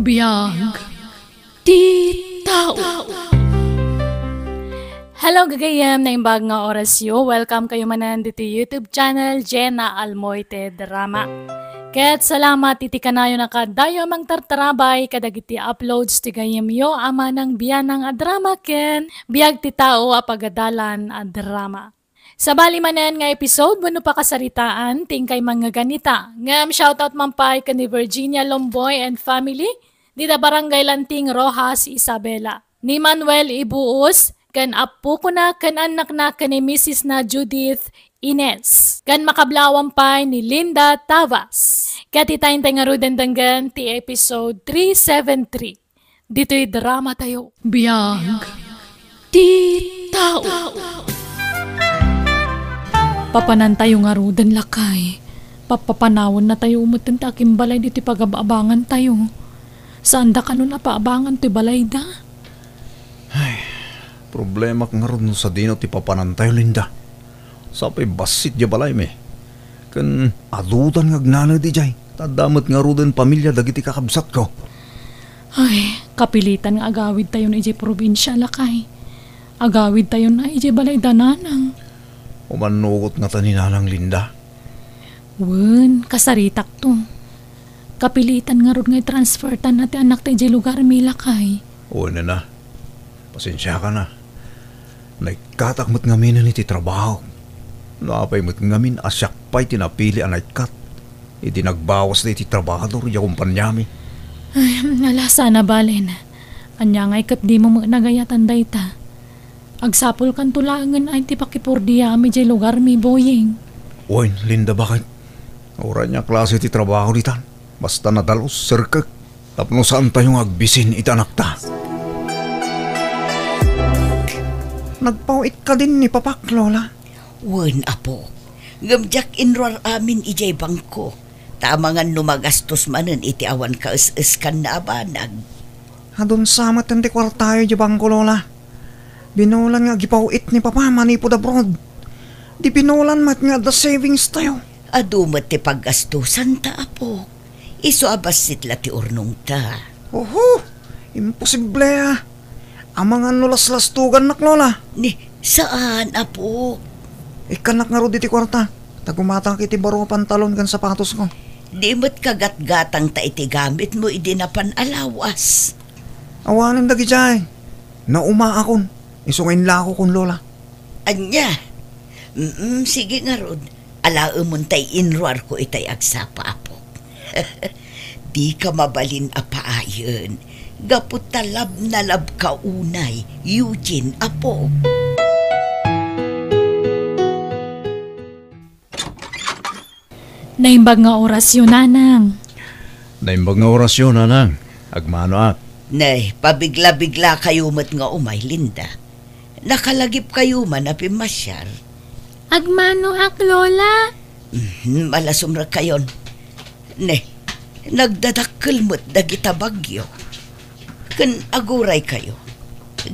Biyag ti tao. Hello gagayam na imbag nga orasyo. Welcome kayo manan dito YouTube channel Jenna Almoite Drama. Ket salamat iti kanayo nakadayo mang tartarabay kadagiti uploads ti gayem yo ama ng biyanang a drama ken biyag ti tao a pagadalan a drama. Sa bali manen nga episode wano pa kasaritaan tingkay mga ganita. Ngam shoutout mampay ni Virginia Lomboy and family dita Barangay Lanting Rojas, Isabela. Ni Manuel Ibuos kan apo ko na kan anak na kan ni Mrs. na Judith Ines. Kan makablawang pa ni Linda Tavas. Kati tayong nga rudendanggan ti episode 373. Dito'y drama tayo. Biyag ti tao. Papanan tayo nga ruden lakay. Papapanawon na tayo umutin taking balay dito'y pagababangan tayo. Saan da ka nun napaabangan ti balay da? Ay, problema kang nga rin sa dino ti papanan tayo, Linda. Sapay basit di balay me. Kan adudan nga gnana di jay. Tadamat nga ruden pamilya dagiti kakabsat ko. Ay, kapilitan nga agawid tayo na iji probinsya lakay. Agawid tayo na iji balay dananang. Umanugot nga taninanang, Linda. Wen, kasaritak to. Kapilitan nga ron nga transfer tan natin anak tayo iji lugar mi lakay. Oo na. Pasensya ka na. Naikatakmat ngamin na iti trabaho. Naapay mat ngamin asyak pa'y tinapili anay kat. Iti nagbawas na iti trabahador ya kumpanyami. Ay, nalasa na balen. Anya nga ikat di mo nagayatan dayta. Agsapol kan tulangan ay ti pakipurdiya mi jay lugar mi boying. Uy, Linda, bakit? Ura niya klase iti trabaho ditan. Basta nadalos, sirkak. Tapno saan tayong agbisin iti anak ta. Nagpawit ka din ni Papak, Lola. Wen, apo. Gamjak inroar amin ijay bangko. Tamangan numagastos manen iti awan ka is-iskan na abanag. Adun samat ang tikwar tayo di bangko, Lola. Binulan nga gipawit ni Papa manipod abroad. Di binulan mat nga the savings tayo. Adumat ti paggastusan ta, apo. Iso abas sitla ti urnong ta. Oho, imposible ah. Amangan no laslastugan nak, Lola. Ni, saan, apo? Ikanak nga ro di ti kwarta. Tagumatang kiti baro pantalon kan sapatos ko. Di mo't kagat-gatang ta iti gamit mo idi na panalawas. Awanan dagi jay. Nauma akon. Isungin lako kon, Lola. Anya? Sige nga rod. Alaamon tay inruar ko itay agsapa, apo. Di ka mabalin apaayon. Gapot talab na lab ka unay, Eugene, apo. Naimbag nga orasyon, nanang. Naimbag nga orasyon, nanang. Agmano at. Nay, pabigla-bigla kayo mat nga umay, Linda. Nakalagip kayo man na pimasyar. Agmano ak, Lola? Malasumra kayon. Ne, nagdadakkel mo't dagita bagyo. Kan aguray kayo.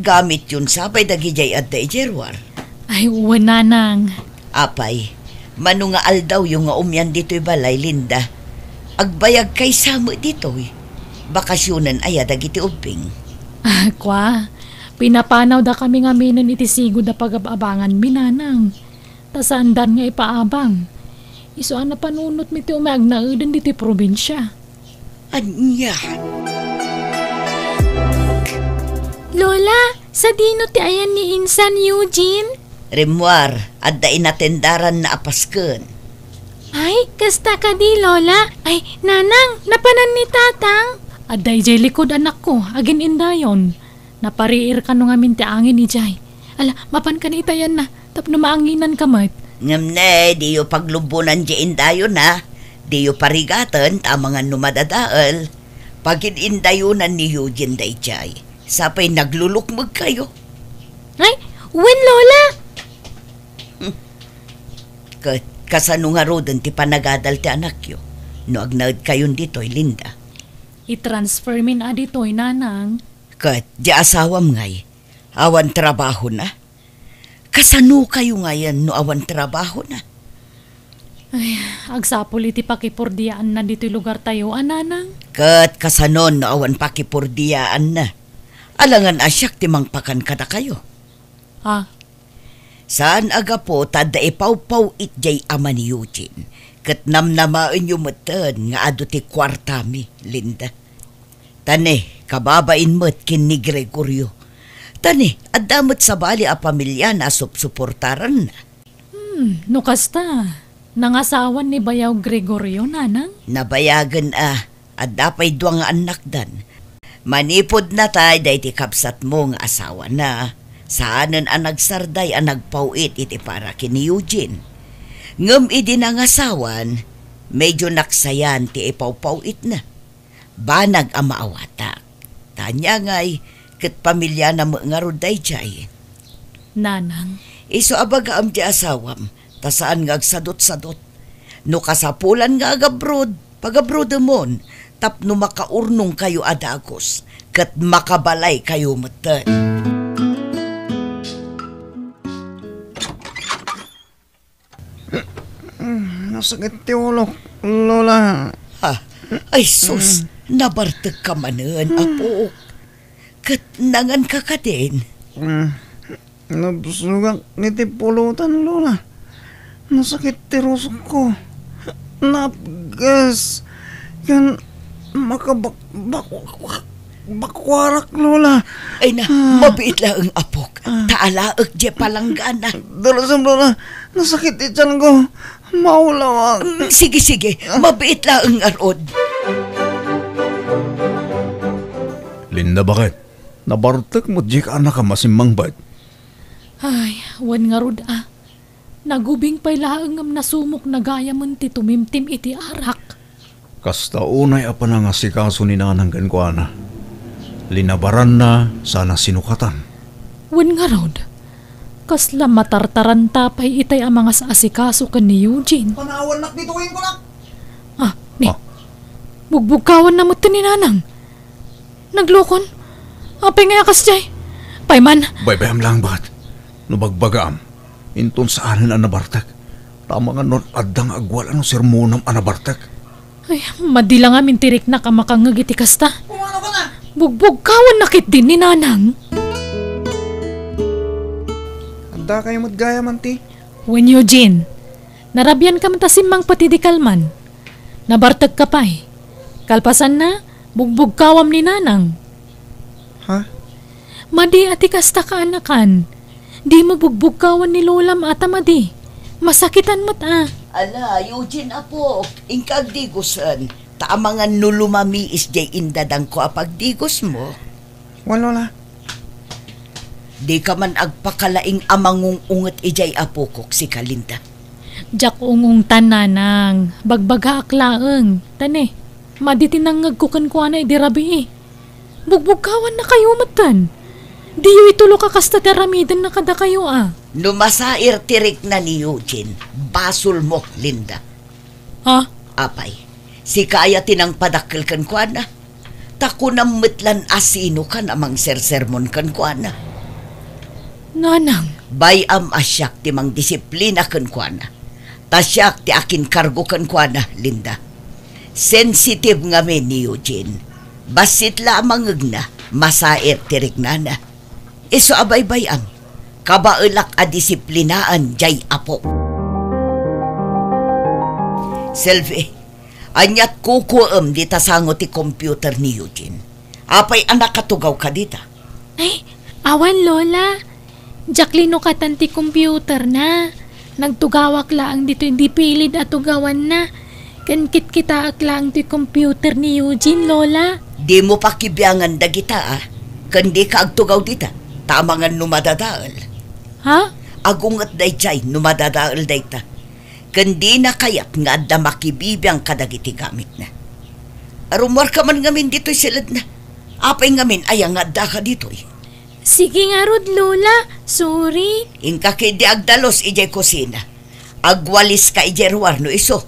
Gamit yun sabay dagijay at daijerwar. Ay, nanang. Apay, mano nga aldaw yung nga umyan dito'y balay, Linda. Agbayag kay samo dito'y. Bakasyonan aya dagiti uping. Kwa, pinapanaw da kami nga minon iti sigod da pagababangan minanang. Tasandan nga ipaabang. Iso na panunot mi ti umag na udan diti probinsya. Anya? Lola, sa dino ti ayan ni Insan Eugene? Remuar, at dain natendaran na apasken. Ay, kasta ka di, Lola. Ay, nanang, napanan ni tatang. Aday jay likod anak ko, agin indayon. Napariir ka nung amin ti angin ni jay. Ala, mapan ka ni itayan na, tapno maanginan ka mat. Ngamne, di yung paglumbunan diyan dayo na. Di yung parigatan, tamangan numadadaal. Pagin indayunan ni Eugene day jay. Sapay naglulukmag kayo. Ay, when, Lola? Kasano nga rodan ti panagadal ti anak yo. No agnaad kayon dito'y, Linda. I-transfer min adito'y, nanang. Kat, di asawam ngay. Awan trabaho na. Kasano kayo ngayon no awan trabaho na? Ay, agsapol iti pakipurdiyaan na dito'y lugar tayo, ananang. Kat kasanon no awan pakipurdiyaan na. Alangan asyak timang pakan kada kayo. Ah, Saan aga po tada ipaw-paw itjay ama ni Eugene. Kat namnamaan yung matan nga ado ti kwarta mi, Linda. Tane, kababain mo't kin ni Gregorio. Tane, adamot sa bali a pamilya na suportaran na. no kasta. Nangasawan ni Bayaw Gregorio, nanang? Nabayagan at dapay duwang anak dan. Manipod na tay day ti kapsat mo nga asawa na. Saanan ang nagsarday ang nagpauit iti para kini Eugene. Ngem idi nangasawan, medyo naksayan ti ipawpawit na. Banag ang maawatak. Tanya nga'y kat pamilya na mga ruday jay. Nanang, Iso abaga am ti asawam, ta saan nga agsadot-sadot. No kasapulan nga agabrod, pagabrod mon, tapno makaurnong kayo adagos, kat makabalay kayo matan. Nasakit ti ulo, Lola. Ha, ay sus, nabartag ka manan, apo. Kat nangan ka ka din. Nabsugang ngiti pulutan, Lola. Nasakit ti rusok ko. Napgas. Kan bakwarak, Lola. Ay na, mabiit lang ang apok. Taalaag je palanggana. Dalasam, Lola. Nasakit ti tiyan ko. Maulawang. Sige, mabiit lang ang arod. Linda, bakit? Nabartak mo di ka anak ka masimmang bait. ay, wan nga rod Nagubing pa'y laangam na sumok na gaya man ti tumimtim iti arak. Kasta unay apa na nga si kaso ni nanang gankwana. Linabaran na sana sinukatan. Wan nga rod. Kasla matartaran tapay itay ang mga sa asikaso kan ni Eugene. Panawan nak bituin ko nak. Ni. Bugbugkawan na mo ti ni nanang. Naglokon. Apay nga yakas jay. Payman. Baybayam lang bat. Nubagbagam. Inton saanan ang nabartak. Tama nga nun adang agwal ano sermonam ang nabartak. Ay, madila nga mintirik na kamakangag iti kasta. Kumano ka na? Bugbugkawan nakit din ni nanang. Anda kayo matgaya man ti. When Eugene, narabyan ka matasimang patidikal man. Nabartag ka pa eh. Kalpasan na, bugbugkawam ni nanang. Ha? Madi ati kasta ka anakan. Di mo bugbugkawan ni lolam ata madi. Masakitan mo't Ala, Eugene apo, ingkag digusan. Taamangan nulumami is jay indadang ko apagdigos mo. Lola. Di ka man agpakalaing amangung unget ijay apokok si Kalinda. Jak ungong tananang, bagbaga aklaeng. Tane, maditinangag ko kan kuana idirabi eh. Bugbugkawan na kayo matan. Di yu itulo ka kasta teramidan na kada kayo Numasair tirik na ni Eugene, basol mo, Linda. Ha? Apay, si kaya tinang padakil kan kuana. Tako na mitlan asino kan amang sersermon kan kuana. Nanang, Bayam asyak ti mang disiplina kan kuana. Tasyak ti akin kargo kan kuana, Linda. Sensitive nga men ni Eugene. Basit lamang na, masair tirik na na. Iso abay bayam, kabaelak a disiplinaan jay apo. Selvi, anyat kukuam di tasango ti computer ni Eugene. Apay anak katugaw ka dita. ay, awan lola. Jacqueline no katanti computer na. Nagtugawak laang dito hindi pilid at tugawan na. Kankit kita aklang ti computer ni Eugene, lola. Di mo pa kibiyangan dagita Kandi ka agtugaw dita. Tamangan numadadaal. Ha? Agungat day chay numadadaal day ta. Kandi na kayat nga adda makibibiyang kadagiti gamit na. Arumwar ka man ngamin dito'y silad na. Apay ngamin ayang nga adda ka dito'y. Sige nga rod, lola. Sorry. Ingka kidi agdalos ijay kusina. Agwalis ka ijay ruwar no iso.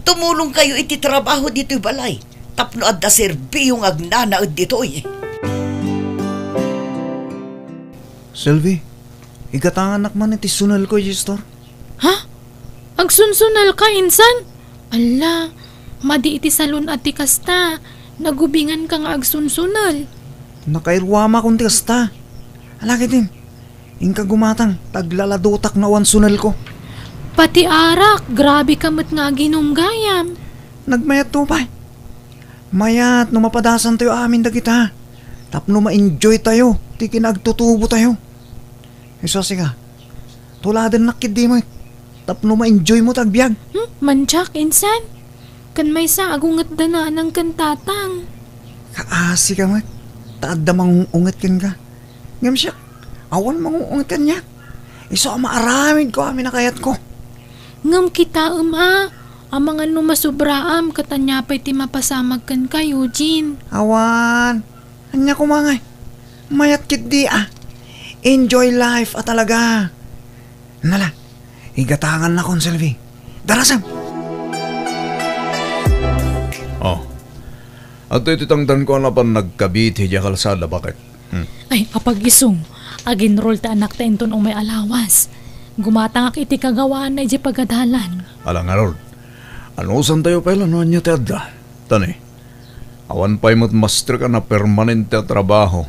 Tumulong kayo iti trabaho dito'y balay. Tapno adda serbiyong agnanaod dito'y. Selvi, igatangan anak man iti sunal ko, Gistor. Ha? Agsunsunal ka, insan? Ala, madi iti salon at kasta. Nagubingan ka nga agsunsunal. Nakairwama kong tikasta. Alakit din. Ingka gumatang, taglaladutak na wansunal ko. Pati arak, grabe kamot nga ginunggayam. Nagmayat to pa. Mayat, numapadasan tayo amin da kita. Tapno ma-enjoy tayo. Di kinagtutubo tayo. Isa siga. Tuladan nakid di mo. Tapno ma-enjoy mo tagbiag. Manchak, insan. Kan may sa agungat dana ng kantatang. Kaasi ka mo. Taadda mangungat kan ka. Ngam siya. Awan mangungat kan niya. Iso maaramid ko amin nakayat ko. Ngam kita ang mga numasubraam katanya pa'y ti mapasamag kan ka, Eugene. Awan. Anya ko mangay. Mayat kit di Enjoy life talaga. Nala. Igatangan na kon, Sylvie. Darasam. Oh. At ito tangdan ko na pa nagkabiti diya kalsada, bakit? Ay, apagisong. Aginroll ta anak ta inton o may alawas. Gumatangak iti kagawaan na iti pagadalan. Alang arod. Ano san tayo pala no anya teadda? Tani. Awan pa'y matmaster ka na permanente trabaho.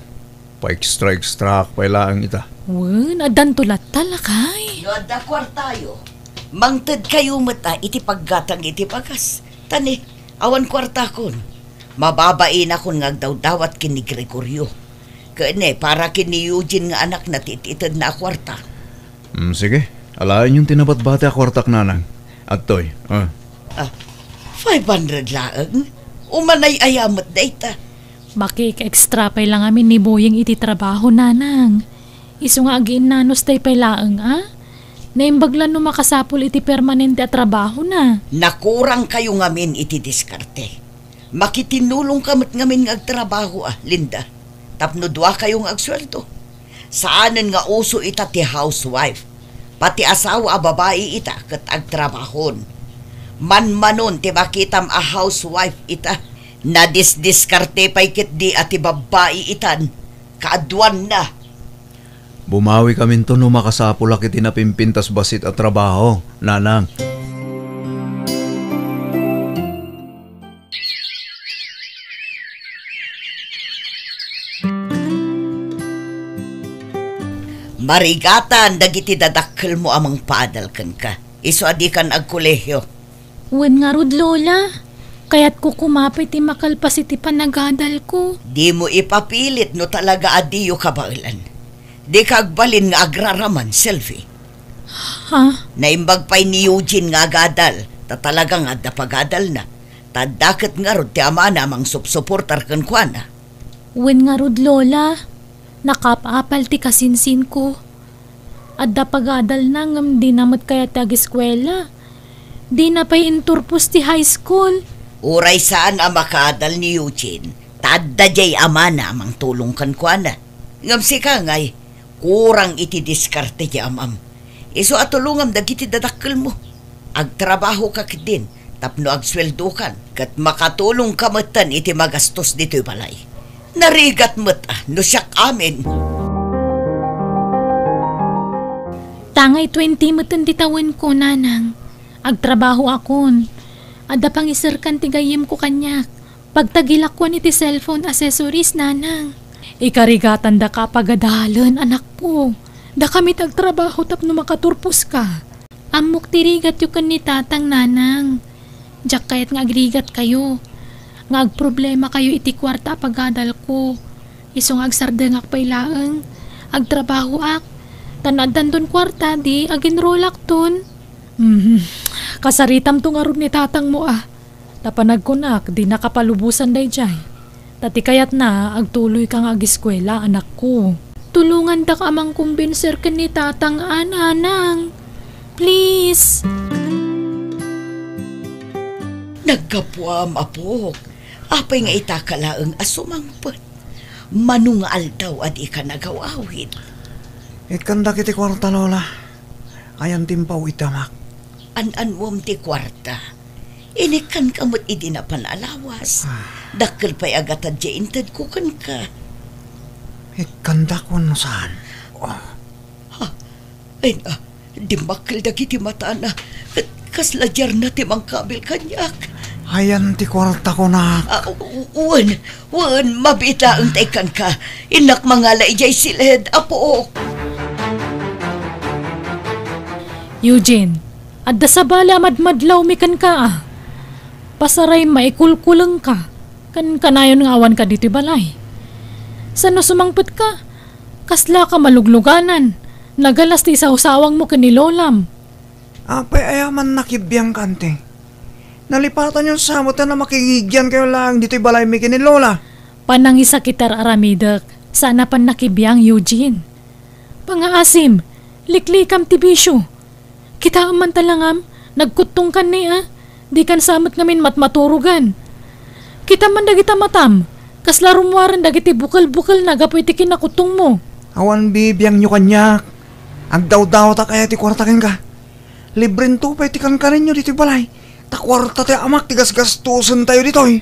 Pa-extra pailaang ita. Wen, adan tulat talakay. Yoda kwartayo. Mangted kayo mata iti paggatang iti pagas. Tani, awan kwarta kon. Mababain akon ngagdaw-dawat kini Gregorio. Kene, para kini Eugene nga anak na tititid na kwarta. Sige, alain yung tinabat-bate kwartak nanang. At toy, 500 laang? Umanay ayamat na ita. Makik-extra pay lang amin ni Boyeng iti trabaho, nanang. Isu nga agiin nanos tay pay laang, Naimbaglan no makasapol iti permanente at trabaho na. Nakurang kayo ngamin iti diskarte. Makitinulong kamot ngamin ngagtrabaho, Linda. Tapno dua kayong agsweldo. Saanan nga uso ita ti housewife. Pati asawa babae ita kat agtrabahon. Manmanon ti makitam a housewife ita. Nadisdiskarte pa'y kit di ati babae itan. Kaadwan na. Bumawi kami to no makasapulak iti napimpintas basit at trabaho, nanang. Marigatan dagiti dadakkel mo amang paadal kan ka. Iso adi kan agkolehyo. Wen nga rod, Lola. Kaya't ko kumapit ti makalpas iti panagadal ko. Di mo ipapilit no talaga adiyo kabailan. Di kagbalin nga agraraman, Sylvie. Ha? Naimbag pa'y ni Eugene nga agadal. Ta talaga nga dapagadal na. Tadaket nga rod ti ama namang supsuportar kan kwa na. Wen nga rod, Lola. Nakapapal ti kasinsin ko. At dapagadal na ngam di namat kaya tag-eskwela. Di na pa'y inturpos ti high school. Uray saan ang makadal ni Eugene. Tadda jay ama namang tulong kan kwa na. Ngam si ka ngay, kurang iti diskarte ti amam. Iso atulungam dagiti dadakkel mo. Agtrabaho ka din, tapno agsweldo kan, kat makatulong kamatan iti magastos dito'y balay. Narigat mo't no siyak amin. Tangay 20 matan titawan ko, nanang. Agtrabaho akon. Ada pang isirkan tigayim ko kanyak. Pagtagilakwan iti cellphone accessories, nanang. Ikarigatan da ka pagadalan, anak po. Da kami tagtrabaho tapno makaturpos ka. Amok tirigat yu kan ni tatang, nanang. Diyak kayat nga agrigat kayo. Nga agproblema kayo iti kwarta pagadal ko. Isong agsardengak pailaeng. Agtrabaho ak. Tanadan don kwarta di aginrolak ton. Kasaritam tong arod ni tatang mo Tapanag ko nak, di nakapalubusan day jay. Tati kayat na, agtuloy kang agiskwela, anak ko. Tulungan dak amang kumbinser ka ni tatang anang. Please. Nagkapuam, apok. Apay nga itakalaang asumangpot. Manungal daw at ikanagawawid. Itkanda kiti kwarta, Lola. Ayan timpaw itamak. An-an mom ti kwarta. Inikan kamot idi na panalawas. Dakkel pa'y agatad di inted kukan ka. Itkanda ko no saan? Ay na, di makil dagiti mata na. Kasladyar na timang kabil kanyak. Ayan ti kwarta ko na. Wan, mabita ang taikan ka. Inak mga laijay silid, apo. Eugene, adda sa bala madmadlaw mikan ka ah. Pasaray maikulkulang ka. Kan kanayon ng awan ka dito balay. Sano sumangpot ka? Kasla ka malugluganan. Nagalas ti sa usawang mo kanilolam. Apay ayaman nakibiyang kante. Nalipatan yung samutan na makigigyan kayo lang dito'y balay mi kini Lola. Panangisa kitar aramidak. Sana pan nakibiyang Eugene. Pangaasim, liklikam tibisyo. Kita man talangam, nagkutong kan niya. Di kan samot ngamin matmaturugan. Kita man dagita matam. Kasla rumwaran dagiti bukal-bukal nagapoy tikin na kutong mo. Awan bibiyang nyo kanyak. Agdaw-daw ta kaya ti kwartakin ka. Libren to pa itikan ka ninyo dito'y balay. Takwarta tayo amak, tigas-gastusan tayo dito eh.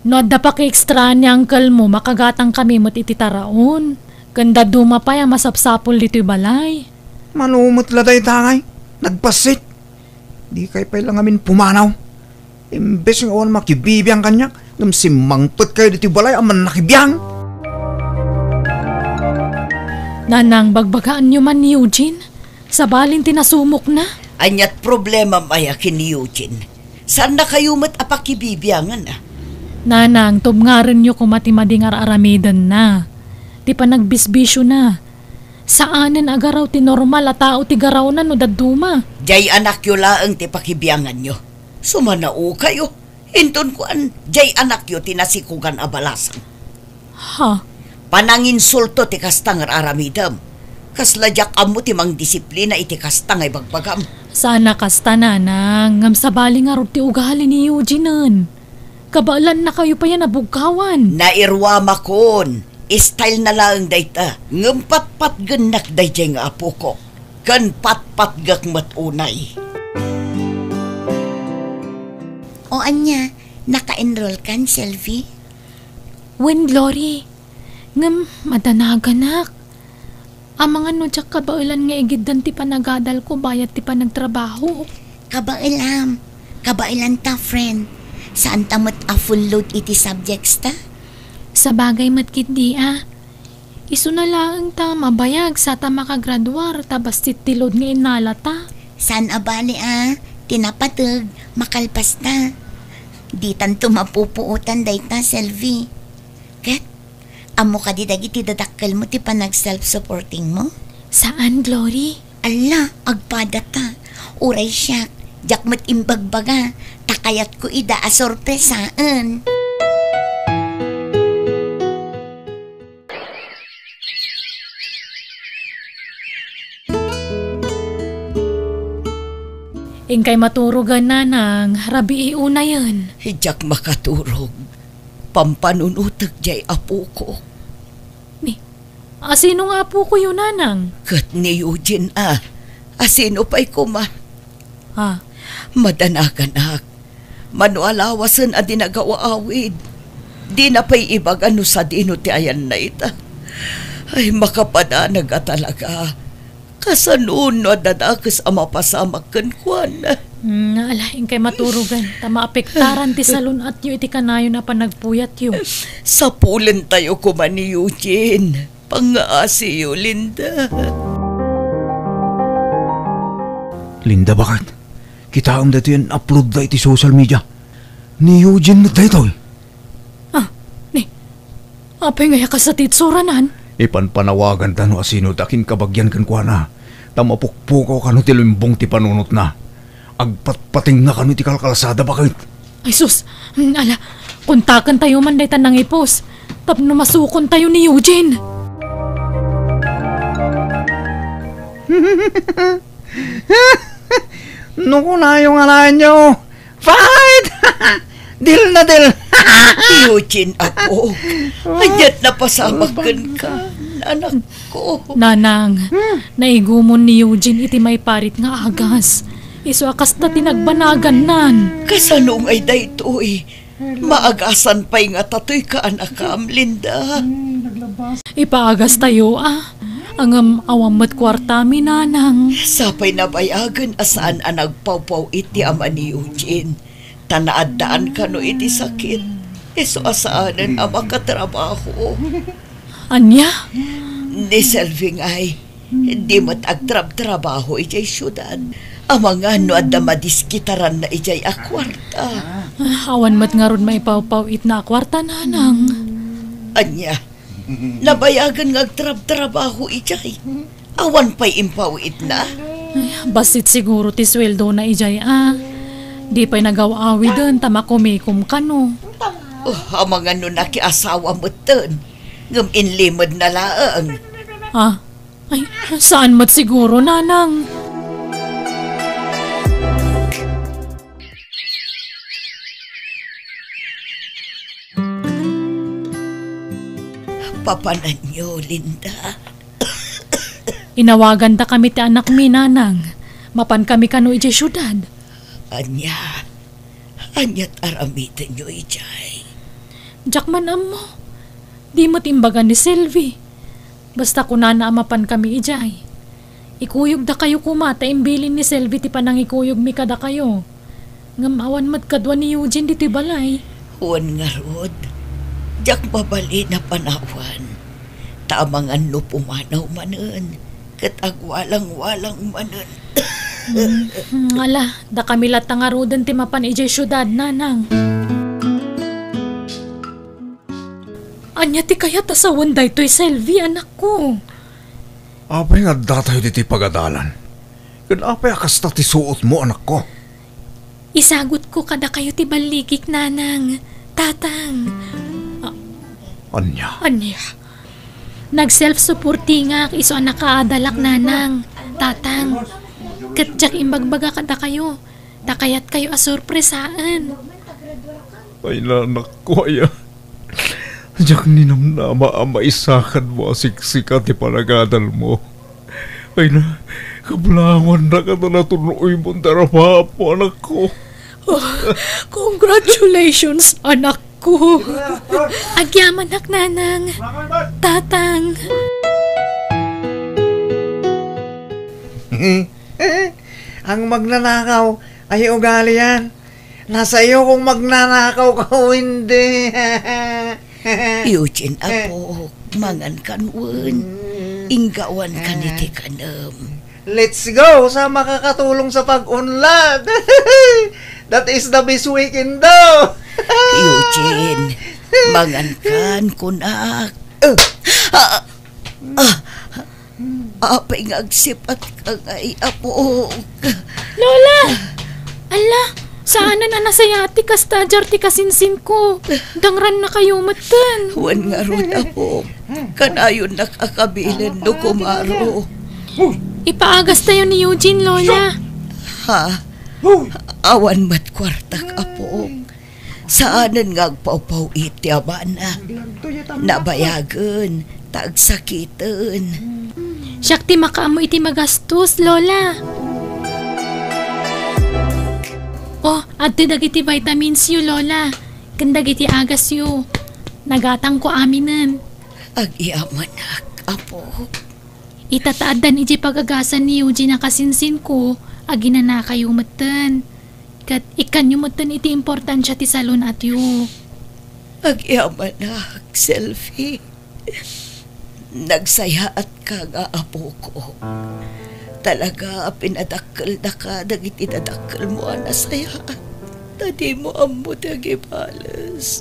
No, adda pa ka-extra ni uncle mo, makagatang kami mo't ititaraon. Ganda duma pa yung masapsapol dito'y balay. Manumot laday tangay, nagpasit. Di kayo pa lang amin pumanaw. Imbes yung awan makibibiyang kanyak, namsimangpot kayo dito'y balay, aman nakibiyang. Nanang, bagbagaan nyo man ni Eugene. Sa balin tinasumok na. Anyat problema maya kini Eugene. Saan na kayo mat apakibibiyangan ah? Nanang, tubngaran nyo kumatimading aramidan na. Di pa nagbisbisyo na. Saanan agaraw ti normal at tao ti garaw na no daduma. Jay anak yo laang ti pakibiyangan nyo. Sumanao kayo. Hinton ko jay anak yo tinasikugan abalasan. Ha? Pananginsulto ti kastang aramidam. Kasladyak amo ti mang disiplina iti kastang ay bagbagam. Sana kasta nanang, ngam sa baling arot ti ugali ni Eugene. Kabalan na kayo pa yan nabugkawan. Nairwama kon. Style na lang dayta. Ngam pat-pat ganak dayjay nga apo ko. Kan pat-pat gak matunay. O anya, naka-enroll kan, Selvi? Wen, Glory. Ngam, madanaгаnak. Ang mga nudyak kabailan nga igiddan ti panagadal ko bayat ti panagtrabaho. Kabailan ta, friend. Saan ta mat a full load iti subjects ta? Sa bagay matkit di Isu na lang ta mabayag sa ta makagraduar tabas ti load nga inala ta. Saan abali tinapatag, makalpas ta. Di tanto mapupuutan day ta, Selvi. Kat, amo ka di dagiti dadakkel mo ti panag self-supporting mo? Saan, Glory? Ala, agpada ta. Uray siyak, jak mat imbagbaga. Takayat ko ida a sorpresaan. Ingkay maturugan nanang, rabi iuna yan. Hijak makaturog. Pampanunutag jay apo ko. Sino nga po ko yun, nanang? Kat ni Eugene asino pa'y kuma. Ha? Madanagan manualawasan a dinagawa awid. Di na pa'y ibag ano sa dino ti ayan na ita. Ay makapadanag talaga. Kasanun no dadakas ang mapasamak kankwan. Alahin kay maturugan. Tama apektaran ti salon at yu iti kanayo na panagpuyat yu. Sapulan tayo kuman ni Eugene. Pangaasi yu, Linda. Linda, bakit? Kita ang dati yan upload da iti social media. Ni Eugene na tayo. Apay nga yakas sa titsuranan. Ipanpanawagan ta no asino dakin kabagyan kan kuha na. Tamapukpukaw ka no ti lumbong ti panunot na. Agpatpating na ka no ti kalkalasada, bakit? Ay sus, kontakan tayo man day tanang ipos. Tapno masukon tayo ni Eugene. Nuko na yung alayan nyo. Fight! Dil na dil. Eugene, apo. Anyat na pasamagan ka, anak ko. Nanang, naigumon ni Eugene iti may parit nga agas. Isu akas na tinagbanagan nan. Kasanong ay daytoy. Maagasan pa'y nga tatoy ka, anakam, Linda. Ipaagas tayo Ang awamot kwarta mi nanang. Sapay nabayagan asaan ang nagpawpaw iti ama ni Eugene. Tanaadaan ka no iti sakit. Eso asaanan ang makatrabaho. Anya? Ni Selving ay, di mo't agtrab-trabaho ijay syudad. Ang mga ano at madiskitaran na ijay akwarta. Awan mat nga ron may pawpawit na kwarta nanang. Anya, nabayagan nga agtrab-trabaho ijay. Awan pa'y impawit na. Basit siguro ti sweldo na ijay Di pa'y nagawawi dun tamakumikum ka no. Ang mga ano nakiasawa mo dun. Ngam inlimod na laang. Ay, saan mat siguro nanang? Papanan niyo, Linda. Inawagan ta kami ti anak mi nanang. Mapan kami kano ijay syudad. Anya't aramitin niyo ijay. Jakman amo. Di mo timbagan ni Sylvie. Basta kunana amapan kami ijay. Ikuyog da kayo kumata imbilin ni Sylvie ti panang ikuyog mi kada kayo. Ngamawan mat kadwa ni Eugene di ti balay. Huwan nga rod. Jak mabali na panawan. Tamang ano pumanaw manen. Katagwalang-walang manen. Ala, da kami latang arudan ti mapan ijay syudad nanang. Anya ti kaya tasawan da ito'y Sylvie, anak ko. Apay nga datayo diti pagadalan. Kan apay akasta ti suot mo, anak ko. Isagot ko kada kayo ti baligik nanang. Tatang. Anya? Nag-self-supporti nga iso anak kaadalak nanang. Tatang. Katjak imbagbaga kada kayo. Takayat kayo asurpresaan. Ay nanak ko ay Diyak ninamnama ang maisakan mo siksika ti panagadal mo. Ay na, kablangon na ka na natunoy mong darapa po, anak ko. Congratulations, anak ko. Agyaman nak nanang. Tatang. Ang magnanakaw ay ugali yan. Nasa iyo kung magnanakaw ka o hindi. Eugene, apo, mangan kanwan. Inggawan ka ni Tikanam. Let's go sa makakatulong sa pag-unlad. That is the best weekend daw. Eugene, mangan kan kunak. Apay ngagsipat ka ngay, apo. Lola! Ala! Saan na nasayati ka stadyar ti kasinsin ko? Dangran na kayo matan. Huwan nga ron, apo. Kanayon nakakabilin no kumaro. Ipaagas tayo ni Eugene, Lola. Ha? Awan mat kwartak, apo. Saanan nga agpaw-paw iti abana. Nabayagan, tagsakitan. Siyak ti makaamo iti magastos, Lola. Oh, at dagiti vitamins yu, Lola. Kandagiti agas yu. Nagatang ko aminan. Agyamanak, apo. Itataadan iti pagagasan ni Eugene na kasinsin ko. Agina na kayo matan. Kat ikan yu matan iti importansya ti salon at yu. Agyamanak, selfie. Nagsaya at ka nga, apo ko. Talaga pinadakkel da ka dagiti dadakkel mo anasaya. Tadi mo ammo dagi balas.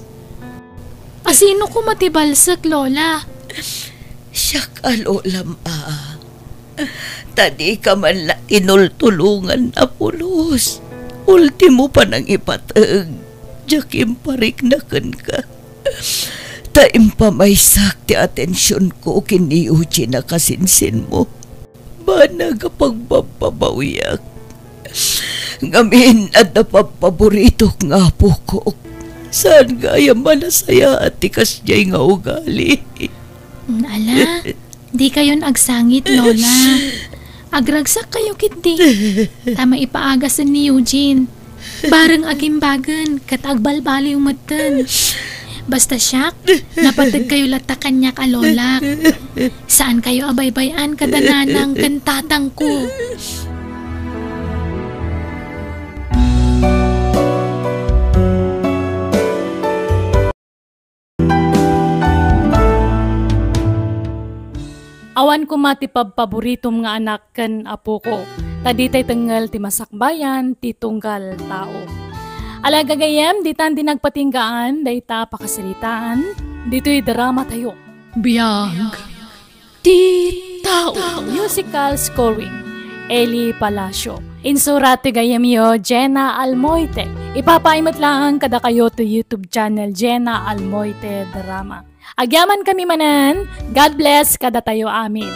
Asino ko matibalsak, Lola? Siyak alolam Tadi ka man la inultulungan na pulos. Ultimo pa nang ipatag. Jakim pariknakan ka. Taim pa may sakti atensyon ko kini Eugene na kasinsin mo. Bana kapag papabawiyak. Ngamin at napapaborito nga po ko. Saan gaya manasaya at tikas niya'y nga ugali. Ala, di kayon agsangit, Lola. Agragsak kayo kiti. Tama ipaagasan ni Eugene. Bareng agimbagan kat agbalbali umatan. Basta siyak, napatag kayo lata kanya kalolak. Saan kayo abaybayan kadananang kantatang ko? Awan ko matipab paboritom nga anak ken apo ko. Taditay tengel ti masakbayan, ti tunggal tao. Alaga gayem, ditan di nagpatinggaan, dayta pakasiritaan, dito'y drama tayo. Biyag. Ti tao. Musical scoring, Eli Palacio. Insurat ti gayem yo, Jenna Almoite. Ipapaimat lang kada kayo to YouTube channel, Jenna Almoite Drama. Agyaman kami manan, God bless kada tayo amin.